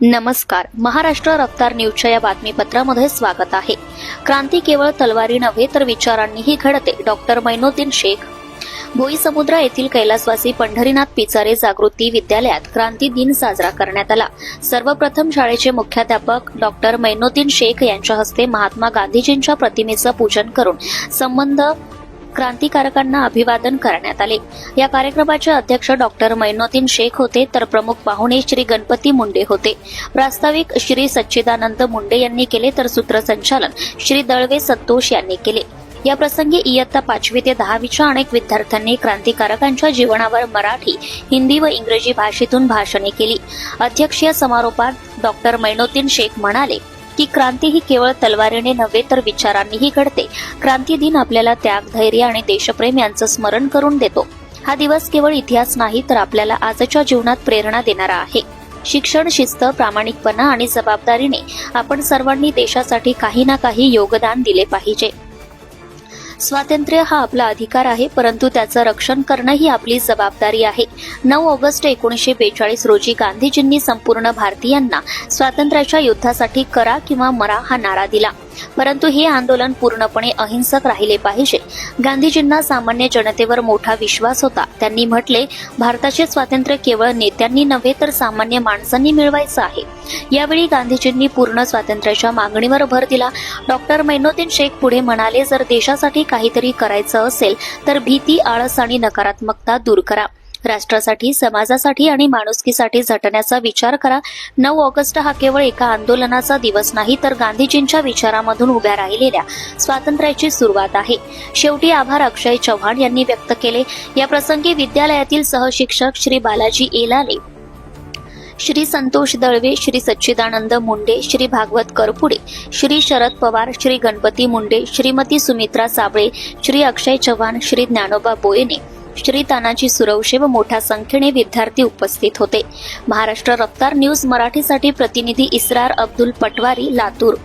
नमस्कार. महाराष्ट्र रफ्तार न्यूजच्या या बातमीपत्रामध्ये स्वागत आहे. क्रांती केवळ तलवारी नव्हे तर विचारांनीही घडते. डॉक्टर मैनुद्दीन शेख. भोईसमुद्र येथील कैलासवासी पंढरीनाथ पिचारे जागृती विद्यालयात क्रांती दिन साजरा करण्यात आला. सर्वप्रथम शाळेचे मुख्याध्यापक डॉक्टर मैनुद्दीन शेख यांच्या हस्ते महात्मा गांधीजींच्या प्रतिमेचं पूजन करून संबंध क्रांतिकारकांना अभिवादन करण्यात आले. या कार्यक्रमाचे अध्यक्ष डॉक्टर मैनुद्दीन शेख होते, तर प्रमुख पाहुणे श्री गणपती मुंडे होते. प्रास्ताविक श्री सच्चिदानंद मुंडे यांनी केले, तर सूत्रसंचालन श्री दळवे संतोष यांनी केले. या प्रसंगी इयत्ता 5वी ते 10वीच्या अनेक विद्यार्थ्यांनी क्रांतिकारकांच्या जीवनावर मराठी, हिंदी व इंग्रजी भाषेतून भाषणे केली. अध्यक्षीय समारोपात डॉक्टर मैनुद्दीन शेख म्हणाले की क्रांती ही केवळ तलवारीने नव्हे तर विचारांनीही घडते. क्रांती दिन आपल्याला त्याग, धैर्य आणि देशप्रेम यांचं स्मरण करून देतो. हा दिवस केवळ इतिहास नाही तर आपल्याला आजच्या जीवनात प्रेरणा देणारा आहे. शिक्षण, शिस्त, प्रामाणिकपणा आणि जबाबदारीने आपण सर्वांनी देशासाठी काही ना काही योगदान दिले पाहिजे. स्वातंत्र्य हा आपला अधिकार आहे, परंतु त्याचं रक्षण करणं ही आपली जबाबदारी आहे. 9 ऑगस्ट 1942 रोजी गांधीजींनी संपूर्ण भारतीयांना स्वातंत्र्याच्या युद्धासाठी करा किंवा मरा हा नारा दिला, परंतु हे आंदोलन पूर्णपणे अहिंसक राहिले पाहिजे. गांधीजींना सामान्य जनतेवर मोठा विश्वास होता. त्यांनी म्हटले, भारताचे स्वातंत्र्य केवळ नेत्यांनी नव्हे तर सामान्य माणसांनी मिळवायचं आहे. यावेळी गांधीजींनी पूर्ण स्वातंत्र्याच्या मागणीवर भर दिला. डॉक्टर मैनुद्दीन शेख पुढे म्हणाले, जर देशासाठी काहीतरी करायचं असेल तर भीती, आळस आणि नकारात्मकता दूर करा. राष्ट्रासाठी, समाजासाठी आणि माणुसकीसाठी झटण्याचा विचार करा. 9 ऑगस्ट हा केवळ एका आंदोलनाचा दिवस नाही तर गांधीजींच्या विचारामधून उभ्या राहिलेल्या स्वातंत्र्याची सुरुवात आहे. शेवटी आभार अक्षय चव्हाण यांनी व्यक्त केले. या प्रसंगी विद्यालयातील सहशिक्षक श्री बालाजी एलाले, श्री संतोष दळवे, श्री सच्चिदानंद मुंडे, श्री भागवत करपुडे, श्री शरद पवार, श्री गणपती मुंडे, श्रीमती सुमित्रा साबळे, श्री अक्षय चव्हाण, श्री ज्ञानोबा बोयने, श्री तानाजी सुरवशे व मोठ्या संख्येने विद्यार्थी उपस्थित होते. महाराष्ट्र रफ्तार न्यूज मराठीसाठी प्रतिनिधी इसरार अब्दुल पटवारी, लातूर.